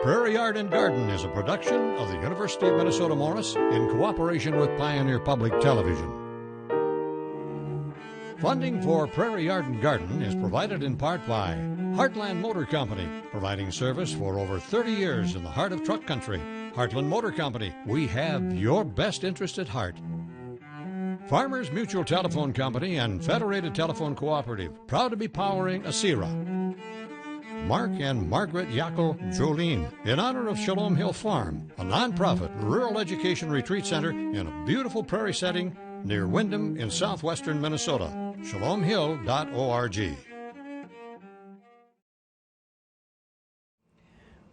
Prairie Yard and Garden is a production of the University of Minnesota Morris in cooperation with Pioneer Public Television. Funding for Prairie Yard and Garden is provided in part by Heartland Motor Company, providing service for over 30 years in the heart of truck country. Heartland Motor Company, we have your best interest at heart. Farmers Mutual Telephone Company and Federated Telephone Cooperative, proud to be powering ASERA. Mark and Margaret Yackel Jolene, in honor of Shalom Hill Farm, a nonprofit rural education retreat center in a beautiful prairie setting near Windham in southwestern Minnesota. ShalomHill.org.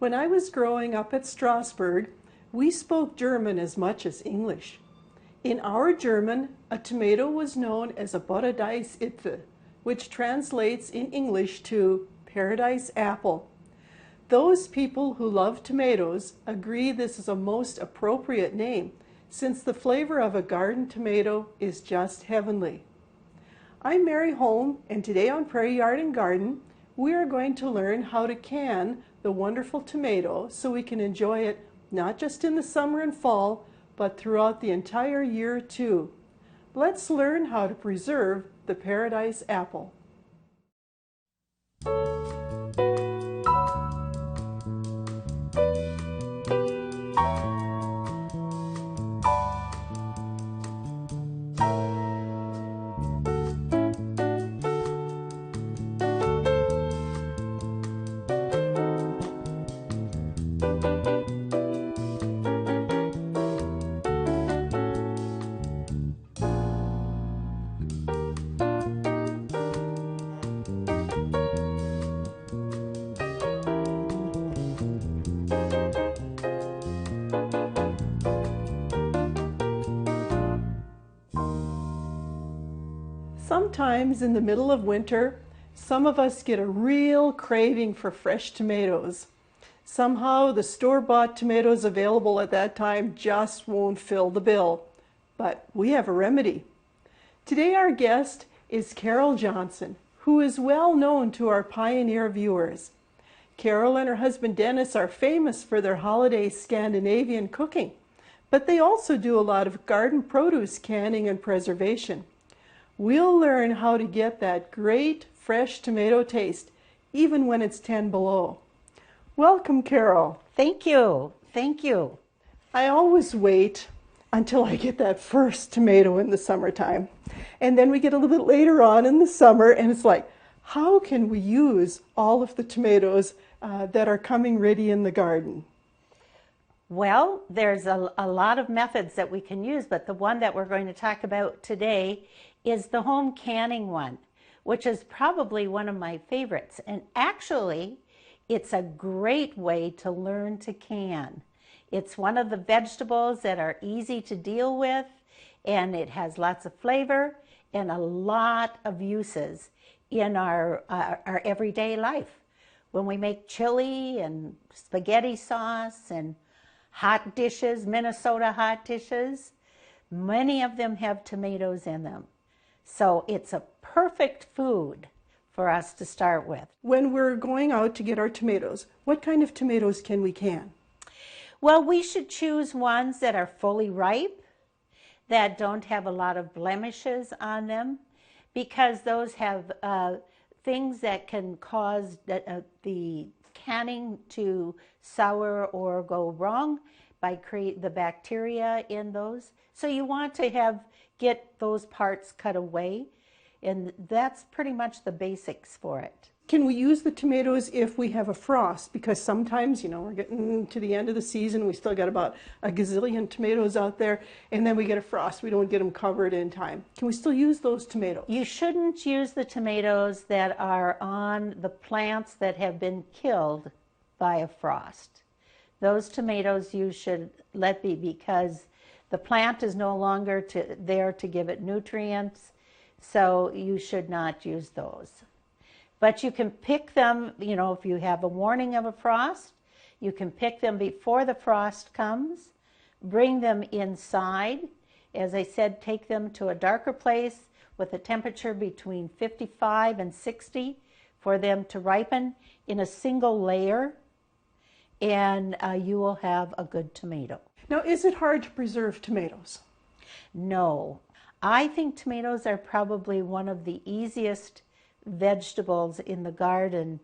When I was growing up at Strasbourg, we spoke German as much as English. In our German, a tomato was known as a Paradeisäpfel, which translates in English to paradise apple. Those people who love tomatoes agree this is a most appropriate name, since the flavor of a garden tomato is just heavenly. I'm Mary Holm, and today on Prairie Yard and Garden, we are going to learn how to can the wonderful tomato so we can enjoy it not just in the summer and fall, but throughout the entire year too. Let's learn how to preserve the paradise apple. Sometimes in the middle of winter, some of us get a real craving for fresh tomatoes. Somehow the store-bought tomatoes available at that time just won't fill the bill. But we have a remedy. Today our guest is Carol Johnson, who is well known to our Pioneer viewers. Carol and her husband Dennis are famous for their holiday Scandinavian cooking, but they also do a lot of garden produce canning and preservation. We'll learn how to get that great fresh tomato taste, even when it's 10 below. Welcome, Carol. Thank you. Thank you. I always wait until I get that first tomato in the summertime. And then we get a little bit later on in the summer, and it's like, how can we use all of the tomatoes that are coming ready in the garden? Well, there's a lot of methods that we can use, but the one that we're going to talk about today is the home canning one, which is probably one of my favorites. And actually, it's a great way to learn to can. It's one of the vegetables that are easy to deal with, and it has lots of flavor and a lot of uses in our everyday life. When we make chili and spaghetti sauce and hot dishes, Minnesota hot dishes, many of them have tomatoes in them. So it's a perfect food for us to start with. When we're going out to get our tomatoes, what kind of tomatoes can we can? Well, we should choose ones that are fully ripe, that don't have a lot of blemishes on them, because those have things that can cause the canning to sour or go wrong by create the bacteria in those. So you want to get those parts cut away, and that's pretty much the basics for it. Can we use the tomatoes if we have a frost? Because sometimes, we're getting to the end of the season, we still got about a gazillion tomatoes out there, and then we get a frost. We don't get them covered in time. Can we still use those tomatoes? You shouldn't use the tomatoes that are on the plants that have been killed by a frost. Those tomatoes you should let be, because the plant is no longer there to give it nutrients, so you should not use those. But you can pick them, if you have a warning of a frost, you can pick them before the frost comes, bring them inside. As I said, take them to a darker place with a temperature between 55 and 60 for them to ripen in a single layer. and you will have a good tomato. Now, is it hard to preserve tomatoes? No, I think tomatoes are probably one of the easiest vegetables in the garden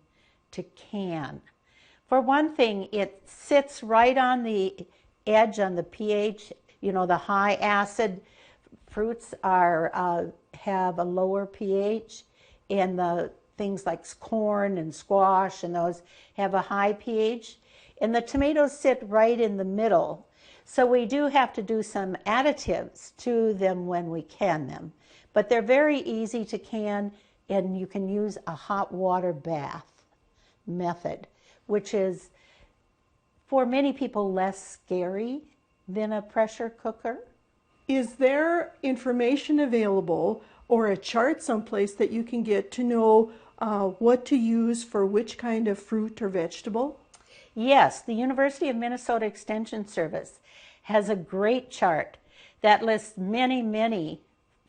to can. For one thing, it sits right on the edge on the pH. You know, the high acid fruits have a lower pH, and the things like corn and squash and those have a high pH. And the tomatoes sit right in the middle. So we do have to do some additives to them when we can them. But they're very easy to can, and you can use a hot water bath method, which is for many people less scary than a pressure cooker. Is there information available or a chart someplace that you can get to know what to use for which kind of fruit or vegetable? Yes, the University of Minnesota Extension Service has a great chart that lists many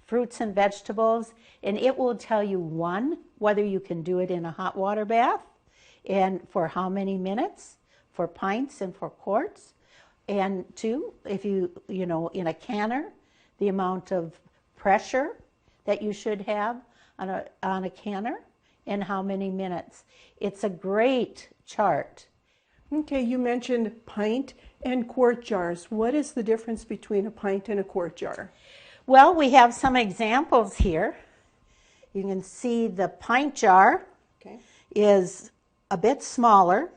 fruits and vegetables, and it will tell you, one, whether you can do it in a hot water bath and for how many minutes, for pints and for quarts, and two, if you know, in a canner, the amount of pressure that you should have on a canner and how many minutes. It's a great chart. Okay, you mentioned pint and quart jars. What is the difference between a pint and a quart jar? Well, we have some examples here. You can see the pint jar is a bit smaller.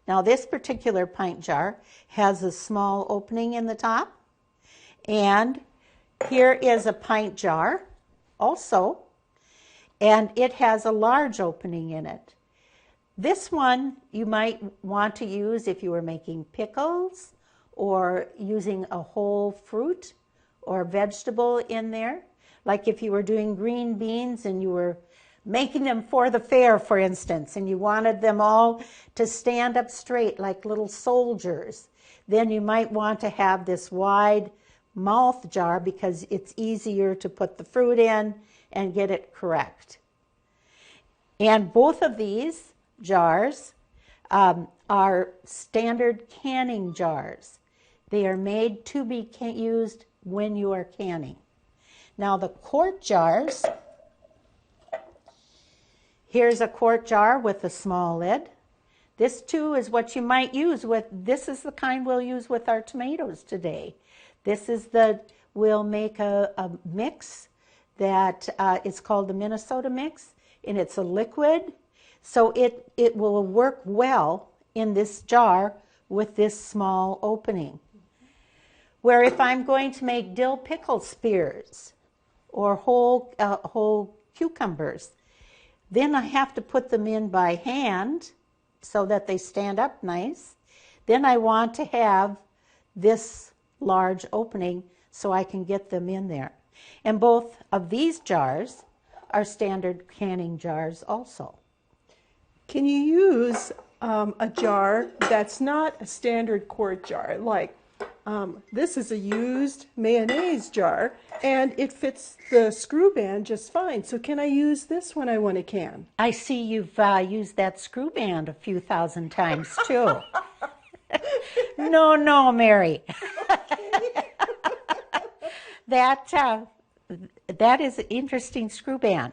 Now, this particular pint jar has a small opening in the top. And here is a pint jar also, and it has a large opening in it. This one you might want to use if you were making pickles or using a whole fruit or vegetable in there. Like if you were doing green beans and you were making them for the fair, for instance, and you wanted them all to stand up straight like little soldiers, then you might want to have this wide mouth jar because it's easier to put the fruit in and get it correct. And both of these jars are standard canning jars. They are made to be used when you are canning. Now the quart jars, here's a quart jar with a small lid. This too is what you might use with, this is the kind we'll use with our tomatoes today. This is we'll make a mix that is called the Minnesota mix, and it's a liquid. So it will work well in this jar with this small opening. Where if I'm going to make dill pickle spears or whole cucumbers, then I have to put them in by hand so that they stand up nice. Then I want to have this large opening so I can get them in there. And both of these jars are standard canning jars also. Can you use a jar that's not a standard quart jar? Like this is a used mayonnaise jar, and it fits the screw band just fine. So can I use this when I want to can? I see you've used that screw band a few thousand times too. No, Mary. That is an interesting screw band.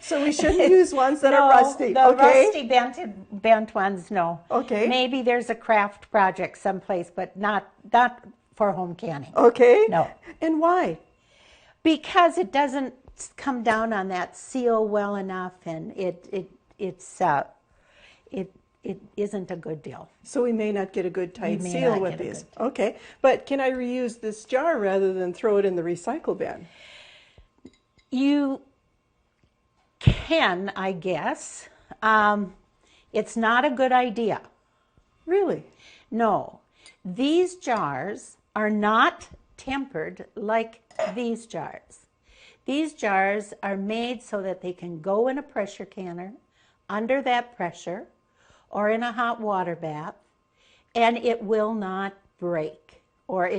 So we shouldn't use ones that are rusty, the okay? rusty bent ones, no. Okay. Maybe there's a craft project someplace, but not for home canning. Okay. No. And why? Because it doesn't come down on that seal well enough, and it isn't a good deal. So we may not get a good tight may seal not with get a these. good- Okay. But can I reuse this jar rather than throw it in the recycle bin? You can, I guess. It's not a good idea. Really? No. These jars are not tempered like these jars. These jars are made so that they can go in a pressure canner under that pressure or in a hot water bath, and it will not break, or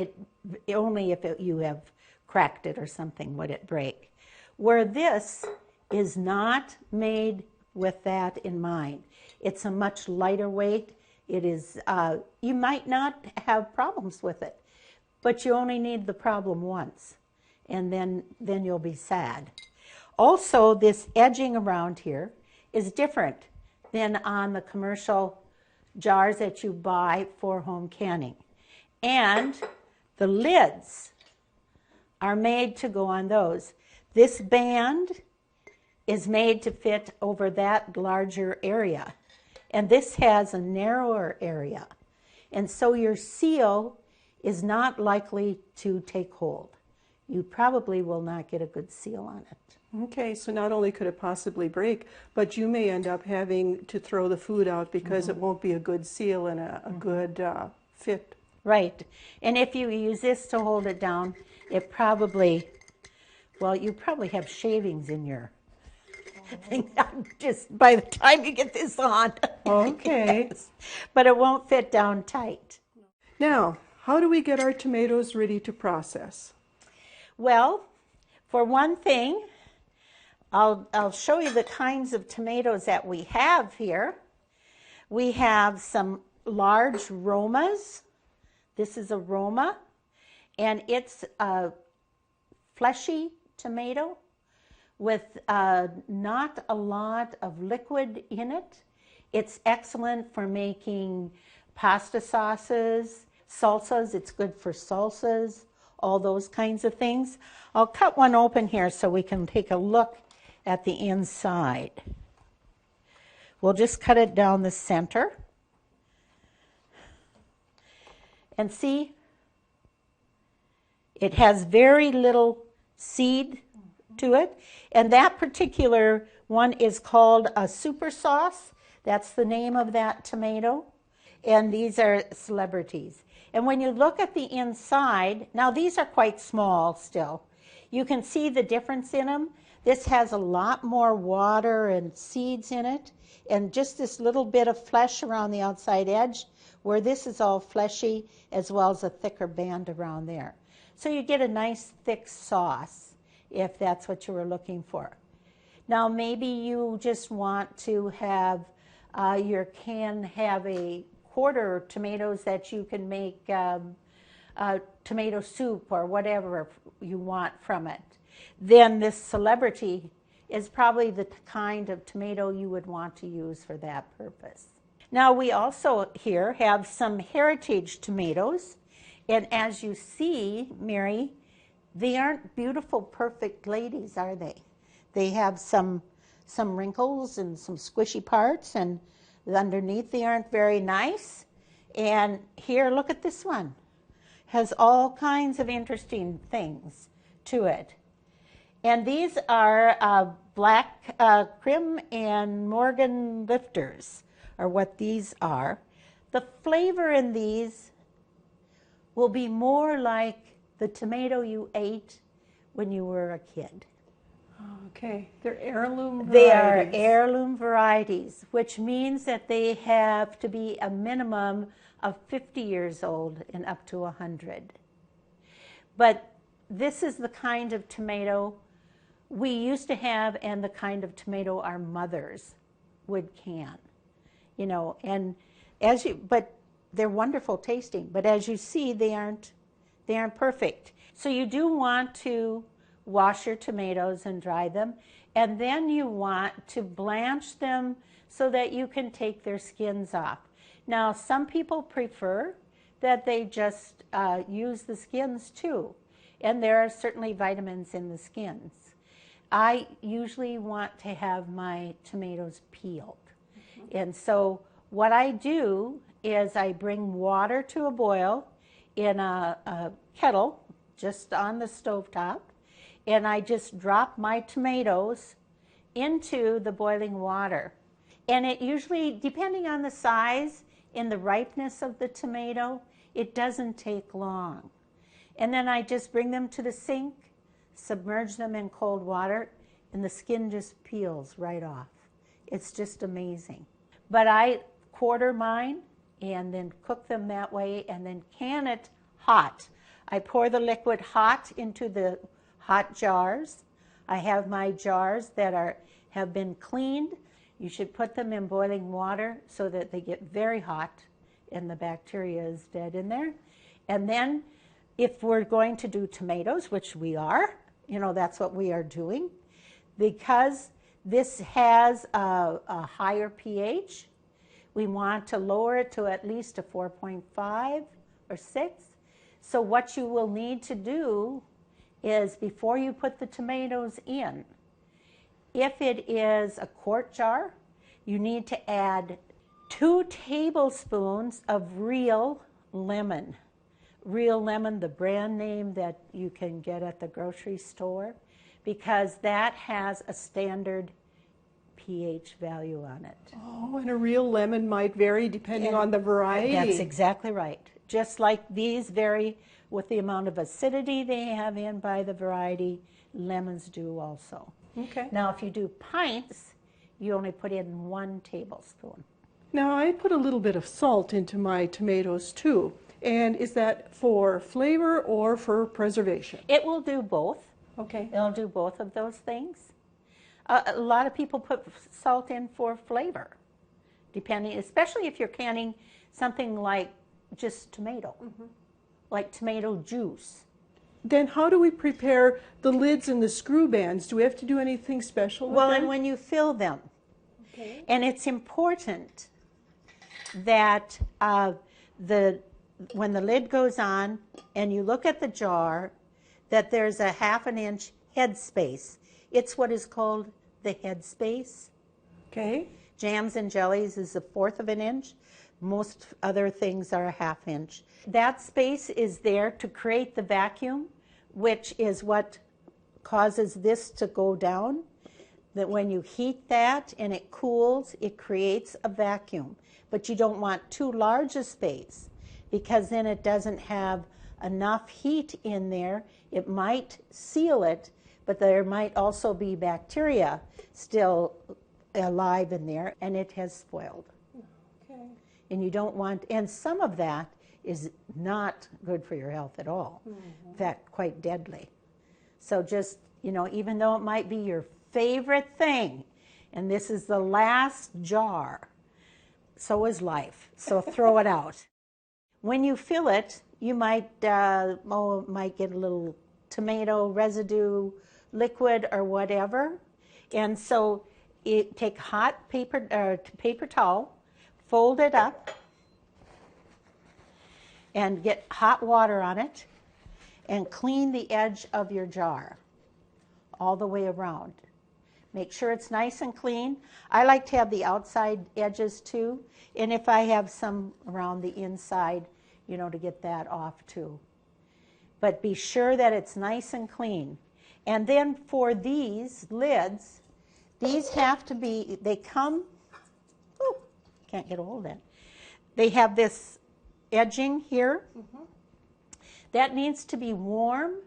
only if you have cracked it or something would it break. Where this is not made with that in mind. It's a much lighter weight. It is, you might not have problems with it, but you only need the problem once, and then you'll be sad. Also, this edging around here is different than on the commercial jars that you buy for home canning. And the lids are made to go on those. This band is made to fit over that larger area. And this has a narrower area. And so your seal is not likely to take hold. You probably will not get a good seal on it. Okay, so not only could it possibly break, but you may end up having to throw the food out because it won't be a good seal and a good fit. Right. And if you use this to hold it down, it probably, well, you probably have shavings in your thing just by the time you get this on. Okay. Yes. But it won't fit down tight. Now, how do we get our tomatoes ready to process? Well, for one thing, I'll show you the kinds of tomatoes that we have here. We have some large Romas. This is a Roma, and it's a fleshy tomato with not a lot of liquid in it. It's excellent for making pasta sauces, salsas. It's good for salsas, all those kinds of things. I'll cut one open here so we can take a look at the inside. We'll just cut it down the center. And see, it has very little seed to it. And that particular one is called a super sauce. That's the name of that tomato. And these are celebrities. And when you look at the inside, now these are quite small still. You can see the difference in them. This has a lot more water and seeds in it, and just this little bit of flesh around the outside edge, where this is all fleshy, as well as a thicker band around there. So you get a nice thick sauce, if that's what you were looking for. Now maybe you just want to have, your can have a quarter tomatoes that you can make tomato soup or whatever you want from it. Then this celebrity is probably the kind of tomato you would want to use for that purpose. Now we also here have some heritage tomatoes, and as you see, Mary, they aren't beautiful, perfect ladies, are they? They have some wrinkles and some squishy parts, and underneath they aren't very nice. And here, look at this one. Has all kinds of interesting things to it. And these are black Krim and Morgan lifters, are what these are. The flavor in these will be more like the tomato you ate when you were a kid. Okay, they're heirloom varieties. They are heirloom varieties, which means that they have to be a minimum of 50 years old and up to 100. But this is the kind of tomato we used to have, and the kind of tomato our mothers would can, you know. And but they're wonderful tasting. But as you see, they aren't perfect. So you do want to wash your tomatoes and dry them, and then you want to blanch them so that you can take their skins off. Now, some people prefer that they just use the skins too, and there are certainly vitamins in the skins. I usually want to have my tomatoes peeled. And so what I do is I bring water to a boil in a kettle just on the stovetop, and I just drop my tomatoes into the boiling water. And it usually, depending on the size and the ripeness of the tomato, it doesn't take long. And then I just bring them to the sink, submerge them in cold water, and the skin just peels right off. It's just amazing. But I quarter mine and then cook them that way, and then can it hot. I pour the liquid hot into the hot jars. I have my jars that have been cleaned, You should put them in boiling water so that they get very hot and the bacteria is dead in there. And then if we're going to do tomatoes, which we are, that's what we are doing, because this has a higher pH, we want to lower it to at least a 4.5 or 6. So what you will need to do is, before you put the tomatoes in, if it is a quart jar, you need to add 2 tablespoons of real lemon. Real lemon, the brand name that you can get at the grocery store, because that has a standard pH value on it. Oh, and a real lemon might vary depending on the variety. That's exactly right. Just like these vary with the amount of acidity they have in by the variety, lemons do also. Okay. Now, if you do pints, you only put in 1 tablespoon. Now, I put a little bit of salt into my tomatoes too. And is that for flavor or for preservation? It will do both. Okay. It'll do both of those things. A lot of people put salt in for flavor, depending, especially if you're canning something like just tomato, like tomato juice. Then how do we prepare the lids and the screw bands? Do we have to do anything special with Well, them? and when you fill them, Okay. and it's important that when the lid goes on and you look at the jar, that there's a 1/2 inch head space. It's what is called the head space. Okay. Jams and jellies is 1/4 inch. Most other things are a 1/2 inch. That space is there to create the vacuum, which is what causes this to go down. That when you heat that and it cools, it creates a vacuum. But you don't want too large a space, because then it doesn't have enough heat in there. It might seal it, but there might also be bacteria still alive in there, and it has spoiled. Okay. And you don't want, and some of that is not good for your health at all. In fact, quite deadly. So just, even though it might be your favorite thing, and this is the last jar, so is life. So throw it out. When you fill it, you might might get a little tomato residue liquid or whatever. And so take hot paper towel, fold it up, and get hot water on it, and clean the edge of your jar all the way around. Make sure it's nice and clean. I like to have the outside edges too, and if I have some around the inside, to get that off too. But be sure that it's nice and clean. And then for these lids, these have to be, they come, can't get a hold of it. They have this edging here. That needs to be warm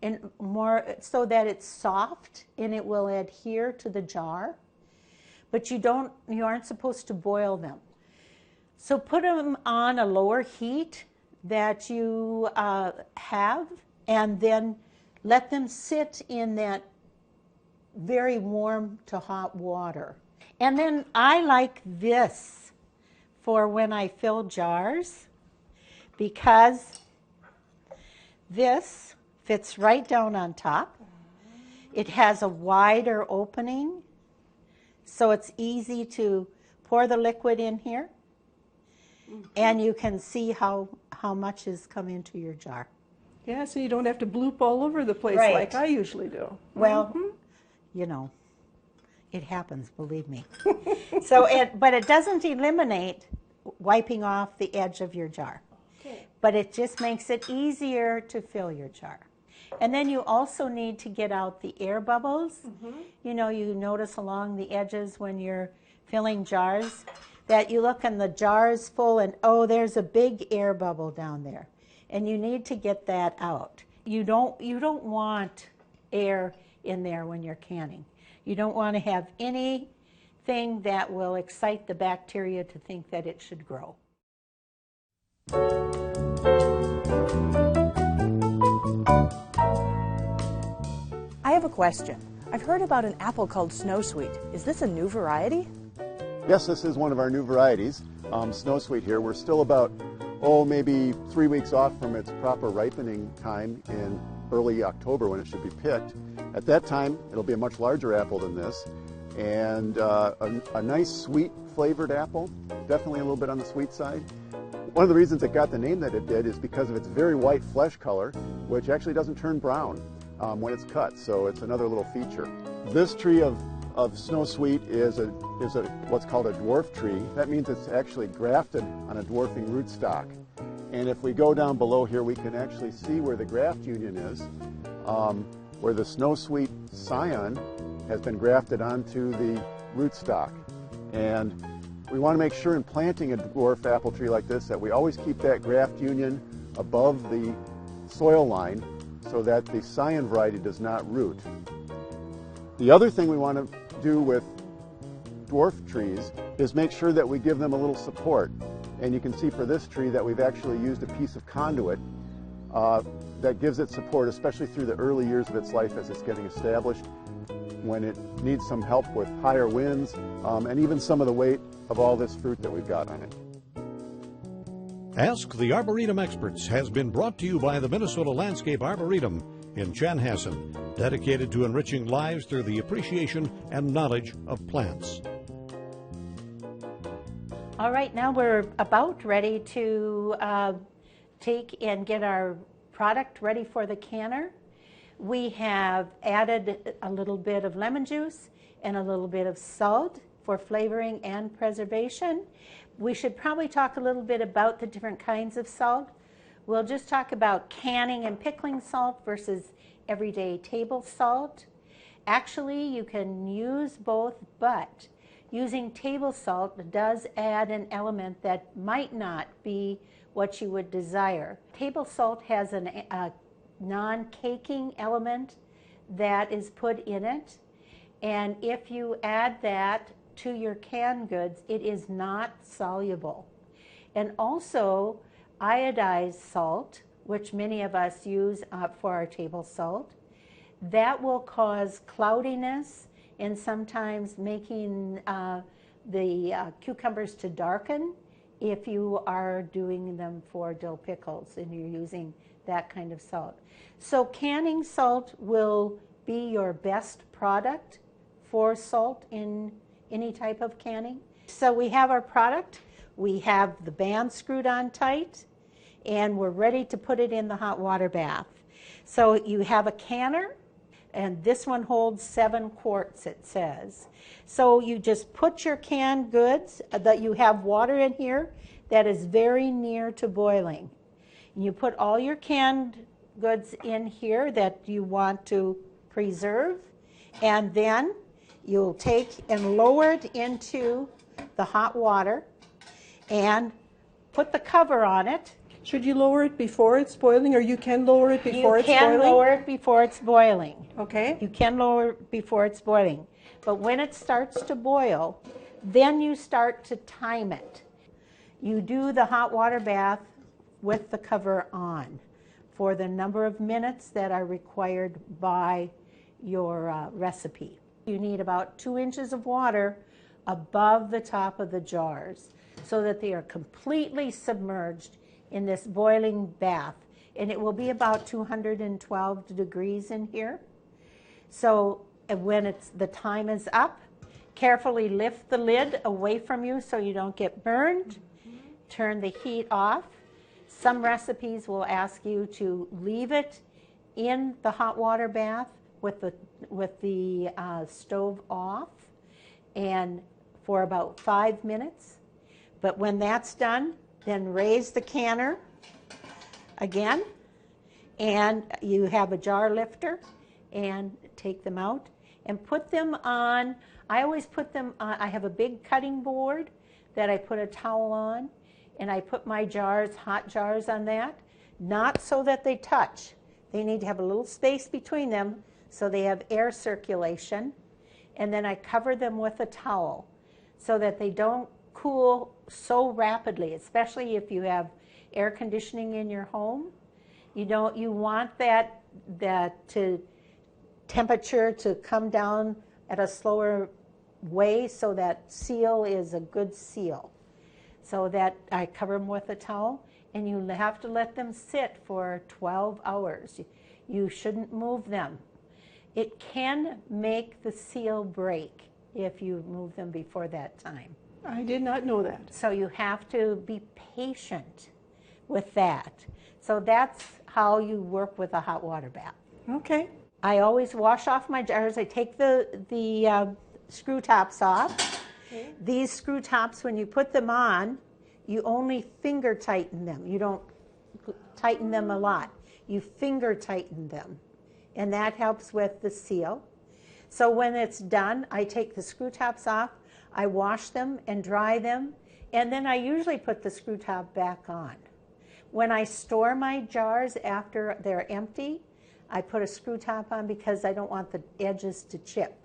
and more so that it's soft and it will adhere to the jar. But you aren't supposed to boil them. So put them on a lower heat that you have, and then let them sit in that very warm to hot water. And then I like this for when I fill jars, because this fits right down on top. It has a wider opening, so it's easy to pour the liquid in here, and you can see how much has come into your jar. Yeah, so you don't have to bloop all over the place Right. like I usually do. Well, it happens, believe me. But it doesn't eliminate wiping off the edge of your jar. Okay. But it just makes it easier to fill your jar. And then you also need to get out the air bubbles. You notice along the edges when you're filling jars that you look and the jar is full and, there's a big air bubble down there. And you need to get that out. You don't want air in there when you're canning. You don't want to have anything that will excite the bacteria to think that it should grow. I have a question. I've heard about an apple called Snow Sweet. Is this a new variety? Yes, this is one of our new varieties, Snow Sweet here. We're still about, maybe 3 weeks off from its proper ripening time in early October when it should be picked. At that time, it'll be a much larger apple than this, and a nice sweet flavored apple, definitely a little bit on the sweet side. One of the reasons it got the name that it did is because of its very white flesh color, which actually doesn't turn brown when it's cut, so it's another little feature. This tree of Snow Sweet is what's called a dwarf tree. That means it's actually grafted on a dwarfing rootstock. And if we go down below here, we can actually see where the graft union is, where the Snow Sweet scion has been grafted onto the rootstock. And we want to make sure in planting a dwarf apple tree like this that we always keep that graft union above the soil line so that the scion variety does not root. The other thing we want to do with dwarf trees is make sure that we give them a little support. And you can see for this tree that we've actually used a piece of conduit that gives it support, especially through the early years of its life as it's getting established, when it needs some help with higher winds, and even some of the weight of all this fruit that we've got on it. Ask the Arboretum Experts has been brought to you by the Minnesota Landscape Arboretum in Chanhassen, dedicated to enriching lives through the appreciation and knowledge of plants. All right, now we're about ready to take and get our product ready for the canner. We have added a little bit of lemon juice and a little bit of salt for flavoring and preservation. We should probably talk a little bit about the different kinds of salt. We'll just talk about canning and pickling salt versus everyday table salt. Actually, you can use both, but using table salt does add an element that might not be what you would desire. Table salt has a non-caking element that is put in it, and if you add that to your canned goods, it is not soluble. And also iodized salt, which many of us use for our table salt, that will cause cloudiness and sometimes making the cucumbers to darken if you are doing them for dill pickles and you're using that kind of salt. So canning salt will be your best product for salt in any type of canning. So we have our product, we have the band screwed on tight, and we're ready to put it in the hot water bath. So you have a canner, and this one holds 7 quarts, it says. So you just put your canned goods, that you have water in here that is very near to boiling. And you put all your canned goods in here that you want to preserve, and then you'll take and lower it into the hot water and put the cover on it. Should you lower it before it's boiling, or you can lower it before it's boiling? You can lower it before it's boiling. Okay. You can lower it before it's boiling. But when it starts to boil, then you start to time it. You do the hot water bath with the cover on for the number of minutes that are required by your recipe. You need about 2 inches of water above the top of the jars so that they are completely submerged in this boiling bath. And it will be about 212 degrees in here. So when the time is up, carefully lift the lid away from you so you don't get burned. Turn the heat off. Some recipes will ask you to leave it in the hot water bath with the stove off and for about 5 minutes. But when that's done, then raise the canner again, and you have a jar lifter, and take them out and put them on. I always put them on, I have a big cutting board that I put a towel on, and I put my jars, hot jars, on that, not so that they touch. They need to have a little space between them so they have air circulation, and then I cover them with a towel so that they don't cool so rapidly, especially if you have air conditioning in your home. You want that temperature to come down at a slower way so that seal is a good seal. So that I cover them with a towel, and you have to let them sit for 12 hours. You shouldn't move them. It can make the seal break if you move them before that time. I did not know that. So you have to be patient with that. So that's how you work with a hot water bath. Okay. I always wash off my jars. I take the screw tops off. Okay. These screw tops, when you put them on, you only finger tighten them. You don't tighten them a lot. You finger tighten them, and that helps with the seal. So when it's done, I take the screw tops off, I wash them and dry them, and then I usually put the screw top back on. When I store my jars after they're empty, I put a screw top on because I don't want the edges to chip.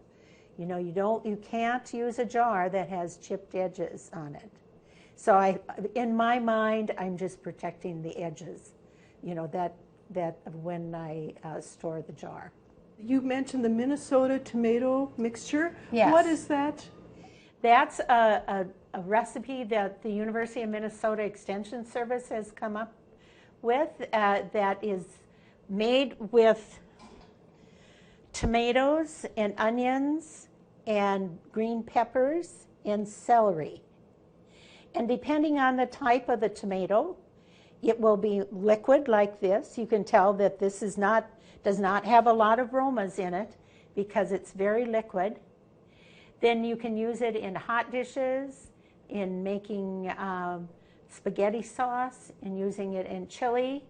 You know, you can't use a jar that has chipped edges on it. So in my mind, I'm just protecting the edges, you know, that when I store the jar. You mentioned the Minnesota tomato mixture. Yes. What is that? That's a recipe that the University of Minnesota Extension Service has come up with that is made with tomatoes and onions and green peppers and celery. And depending on the type of the tomato, it will be liquid like this. You can tell that this does not have a lot of aromas in it because it's very liquid. Then you can use it in hot dishes, in making spaghetti sauce, and using it in chili.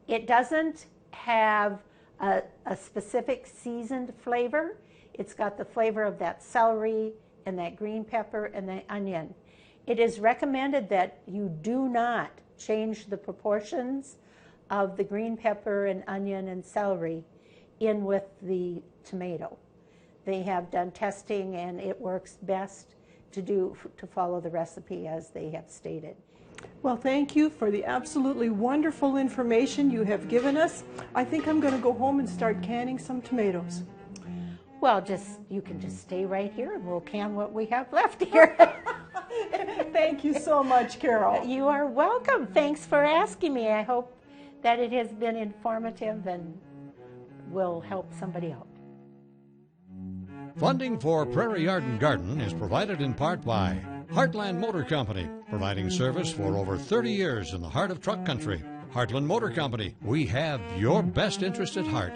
It doesn't have a specific seasoned flavor. It's got the flavor of that celery and that green pepper and the onion. It is recommended that you do not change the proportions of the green pepper and onion and celery in with the tomato. They have done testing, and it works best to follow the recipe as they have stated. Well, thank you for the absolutely wonderful information you have given us. I think I'm going to go home and start canning some tomatoes. Well, you can just stay right here and we'll can what we have left here. Thank you so much, Carol. You are welcome. Thanks for asking me. I hope that it has been informative and will help somebody out. Funding for Prairie Yard and Garden is provided in part by Heartland Motor Company, providing service for over 30 years in the heart of truck country. Heartland Motor Company, we have your best interest at heart.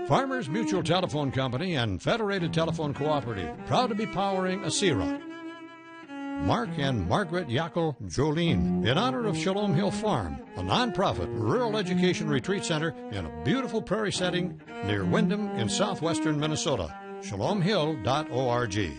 Farmers Mutual Telephone Company and Federated Telephone Cooperative, proud to be powering ASERA. Mark and Margaret Yackel Jolene, in honor of Shalom Hill Farm, a nonprofit rural education retreat center in a beautiful prairie setting near Windham in southwestern Minnesota. ShalomHill.org.